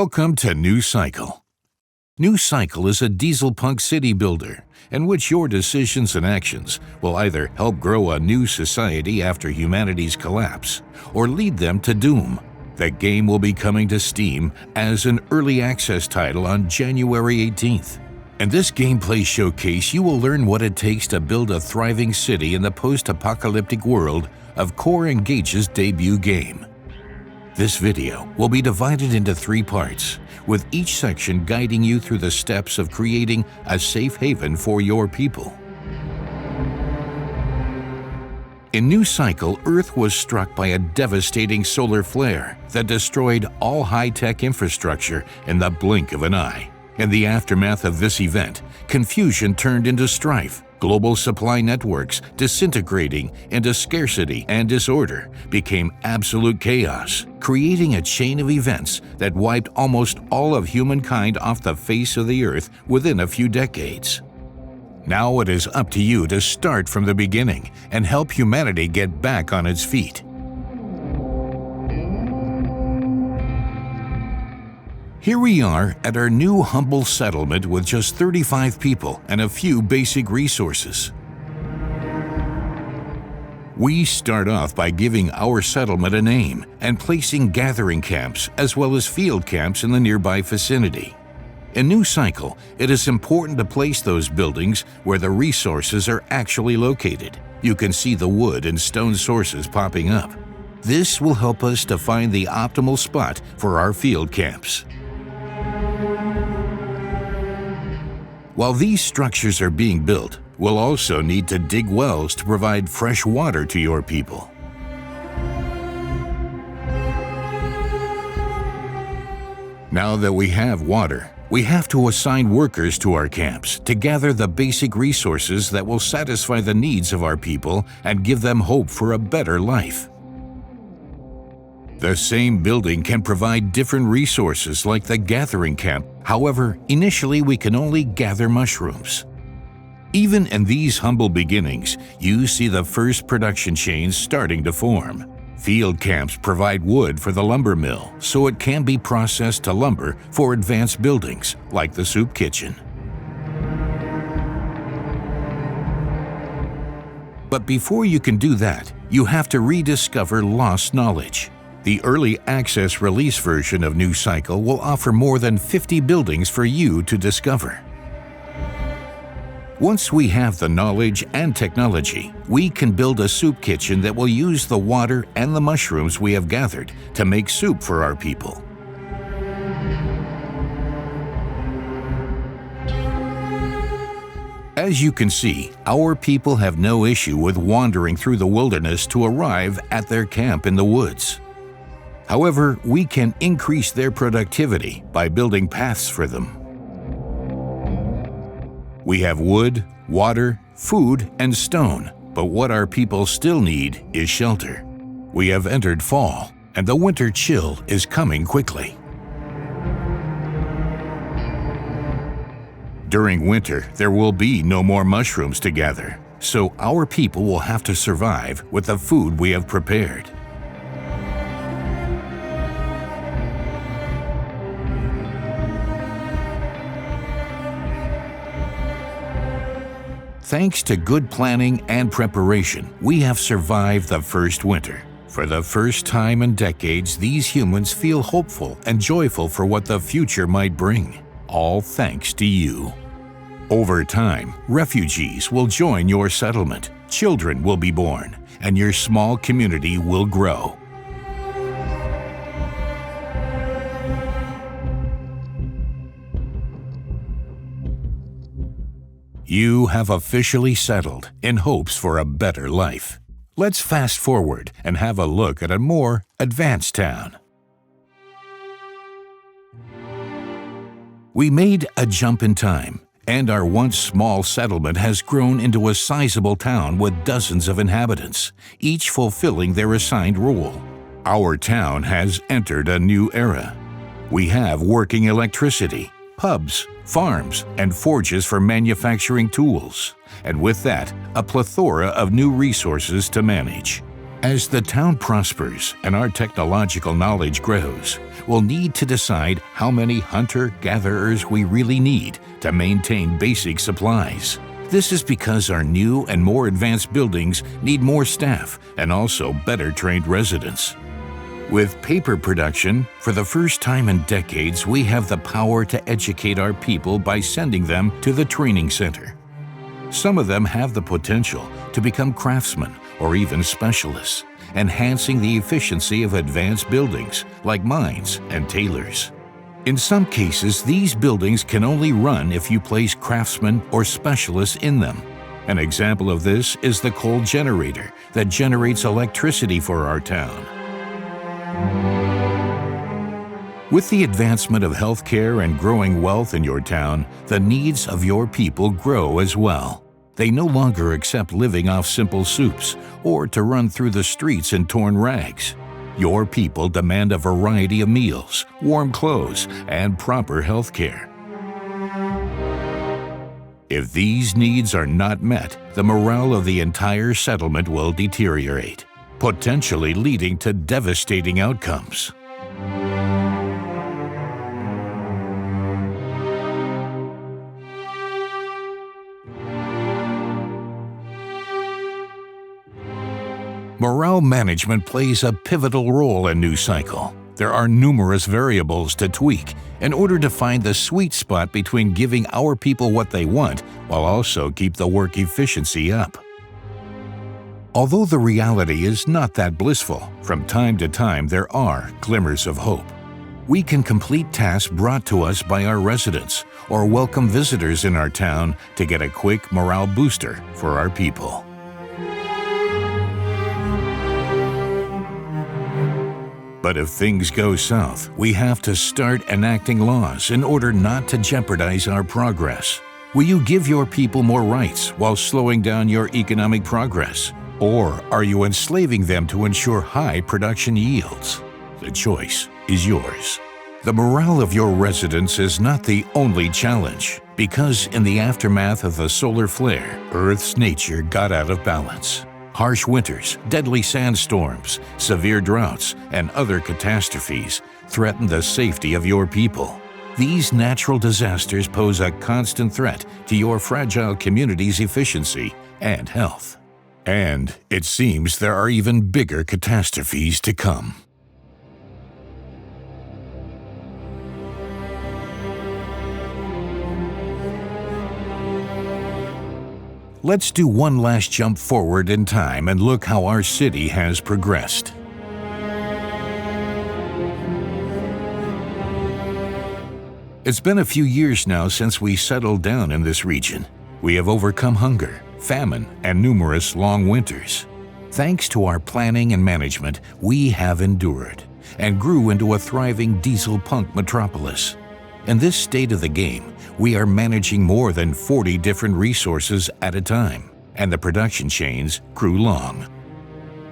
Welcome to New Cycle. New Cycle is a diesel-punk city builder in which your decisions and actions will either help grow a new society after humanity's collapse or lead them to doom. The game will be coming to Steam as an early access title on January 18th. In this gameplay showcase, you will learn what it takes to build a thriving city in the post-apocalyptic world of Core Engage's debut game. This video will be divided into 3 parts, with each section guiding you through the steps of creating a safe haven for your people. In New Cycle, Earth was struck by a devastating solar flare that destroyed all high-tech infrastructure in the blink of an eye. In the aftermath of this event, confusion turned into strife. Global supply networks disintegrating into scarcity and disorder became absolute chaos, creating a chain of events that wiped almost all of humankind off the face of the earth within a few decades. Now it is up to you to start from the beginning and help humanity get back on its feet. Here we are at our new humble settlement with just 35 people and a few basic resources. We start off by giving our settlement a name and placing gathering camps as well as field camps in the nearby vicinity. In New Cycle, it is important to place those buildings where the resources are actually located. You can see the wood and stone sources popping up. This will help us to find the optimal spot for our field camps. While these structures are being built, we'll also need to dig wells to provide fresh water to your people. Now that we have water, we have to assign workers to our camps to gather the basic resources that will satisfy the needs of our people and give them hope for a better life. The same building can provide different resources like the gathering camp. However, initially we can only gather mushrooms. Even in these humble beginnings, you see the first production chains starting to form. Field camps provide wood for the lumber mill, so it can be processed to lumber for advanced buildings like the soup kitchen. But before you can do that, you have to rediscover lost knowledge. The early access release version of New Cycle will offer more than 50 buildings for you to discover. Once we have the knowledge and technology, we can build a soup kitchen that will use the water and the mushrooms we have gathered to make soup for our people. As you can see, our people have no issue with wandering through the wilderness to arrive at their camp in the woods. However, we can increase their productivity by building paths for them. We have wood, water, food, and stone, but what our people still need is shelter. We have entered fall, and the winter chill is coming quickly. During winter, there will be no more mushrooms to gather, so our people will have to survive with the food we have prepared. Thanks to good planning and preparation, we have survived the first winter. For the first time in decades, these humans feel hopeful and joyful for what the future might bring, all thanks to you. Over time, refugees will join your settlement, children will be born, and your small community will grow. You have officially settled in hopes for a better life. Let's fast forward and have a look at a more advanced town. We made a jump in time, and our once small settlement has grown into a sizable town with dozens of inhabitants, each fulfilling their assigned role. Our town has entered a new era. We have working electricity, pubs, farms, and forges for manufacturing tools, and with that, a plethora of new resources to manage. As the town prospers and our technological knowledge grows, we'll need to decide how many hunter-gatherers we really need to maintain basic supplies. This is because our new and more advanced buildings need more staff and also better trained residents. With paper production, for the first time in decades, we have the power to educate our people by sending them to the training center. Some of them have the potential to become craftsmen or even specialists, enhancing the efficiency of advanced buildings like mines and tailors. In some cases, these buildings can only run if you place craftsmen or specialists in them. An example of this is the coal generator that generates electricity for our town. With the advancement of healthcare and growing wealth in your town, the needs of your people grow as well. They no longer accept living off simple soups or to run through the streets in torn rags. Your people demand a variety of meals, warm clothes, and proper health care. If these needs are not met, the morale of the entire settlement will deteriorate, potentially leading to devastating outcomes. Morale management plays a pivotal role in New Cycle. There are numerous variables to tweak in order to find the sweet spot between giving our people what they want while also keep the work efficiency up. Although the reality is not that blissful, from time to time there are glimmers of hope. We can complete tasks brought to us by our residents or welcome visitors in our town to get a quick morale booster for our people. But if things go south, we have to start enacting laws in order not to jeopardize our progress. Will you give your people more rights while slowing down your economic progress? Or are you enslaving them to ensure high production yields? The choice is yours. The morale of your residents is not the only challenge, because in the aftermath of the solar flare, Earth's nature got out of balance. Harsh winters, deadly sandstorms, severe droughts, and other catastrophes threaten the safety of your people. These natural disasters pose a constant threat to your fragile community's efficiency and health. And it seems there are even bigger catastrophes to come. Let's do one last jump forward in time and look how our city has progressed. It's been a few years now since we settled down in this region. We have overcome hunger, famine, and numerous long winters. Thanks to our planning and management, we have endured and grew into a thriving diesel punk metropolis. In this state of the game, we are managing more than 40 different resources at a time, and the production chains grew long.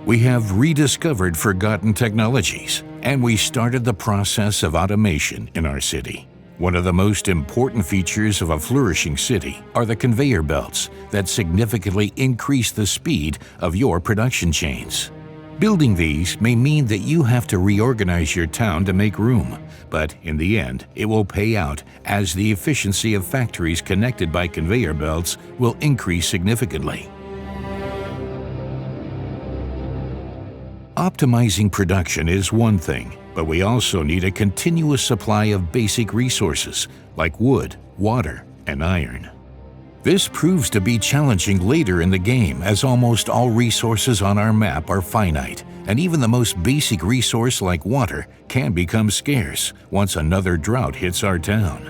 We have rediscovered forgotten technologies, and we started the process of automation in our city. One of the most important features of a flourishing city are the conveyor belts that significantly increase the speed of your production chains. Building these may mean that you have to reorganize your town to make room, but in the end, it will pay out as the efficiency of factories connected by conveyor belts will increase significantly. Optimizing production is one thing, but we also need a continuous supply of basic resources like wood, water, and iron. This proves to be challenging later in the game, as almost all resources on our map are finite, and even the most basic resource like water can become scarce once another drought hits our town.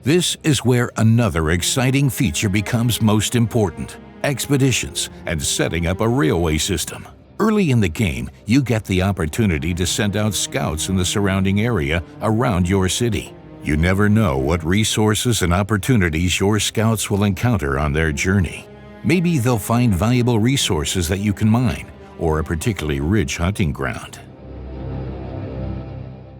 This is where another exciting feature becomes most important: expeditions and setting up a railway system. Early in the game, you get the opportunity to send out scouts in the surrounding area around your city. You never know what resources and opportunities your scouts will encounter on their journey. Maybe they'll find valuable resources that you can mine, or a particularly rich hunting ground.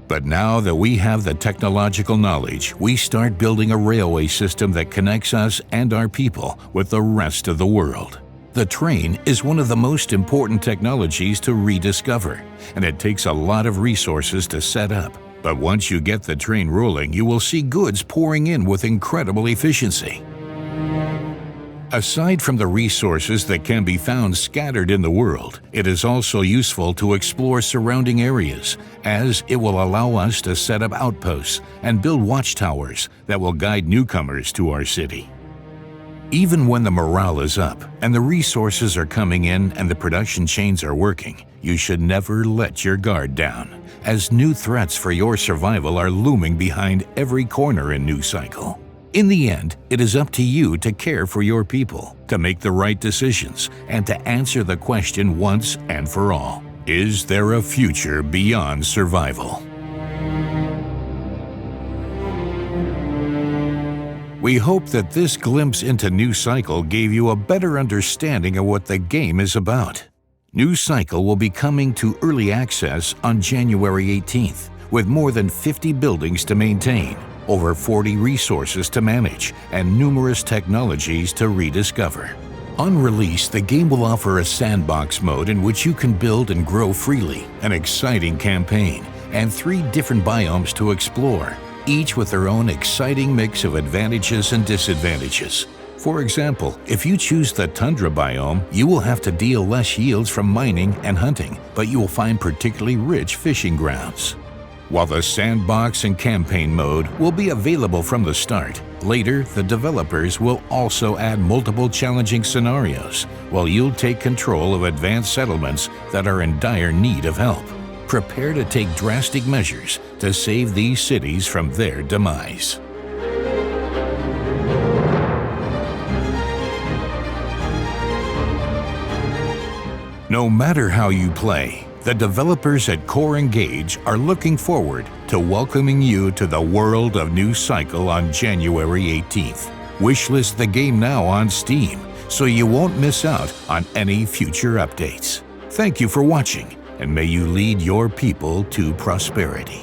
But now that we have the technological knowledge, we start building a railway system that connects us and our people with the rest of the world. The train is one of the most important technologies to rediscover, and it takes a lot of resources to set up. But once you get the train rolling, you will see goods pouring in with incredible efficiency. Aside from the resources that can be found scattered in the world, it is also useful to explore surrounding areas, as it will allow us to set up outposts and build watchtowers that will guide newcomers to our city. Even when the morale is up and the resources are coming in and the production chains are working, you should never let your guard down, as new threats for your survival are looming behind every corner in New Cycle. In the end, it is up to you to care for your people, to make the right decisions, and to answer the question once and for all: is there a future beyond survival? We hope that this glimpse into New Cycle gave you a better understanding of what the game is about. New Cycle will be coming to early access on January 18th, with more than 50 buildings to maintain, over 40 resources to manage, and numerous technologies to rediscover. On release, the game will offer a sandbox mode in which you can build and grow freely, an exciting campaign, and 3 different biomes to explore, each with their own exciting mix of advantages and disadvantages. For example, if you choose the tundra biome, you will have to deal less yields from mining and hunting, but you will find particularly rich fishing grounds. While the sandbox and campaign mode will be available from the start, later the developers will also add multiple challenging scenarios, while you'll take control of advanced settlements that are in dire need of help. Prepare to take drastic measures to save these cities from their demise. No matter how you play, the developers at Core Engage are looking forward to welcoming you to the world of New Cycle on January 18th. Wishlist the game now on Steam so you won't miss out on any future updates. Thank you for watching, and may you lead your people to prosperity.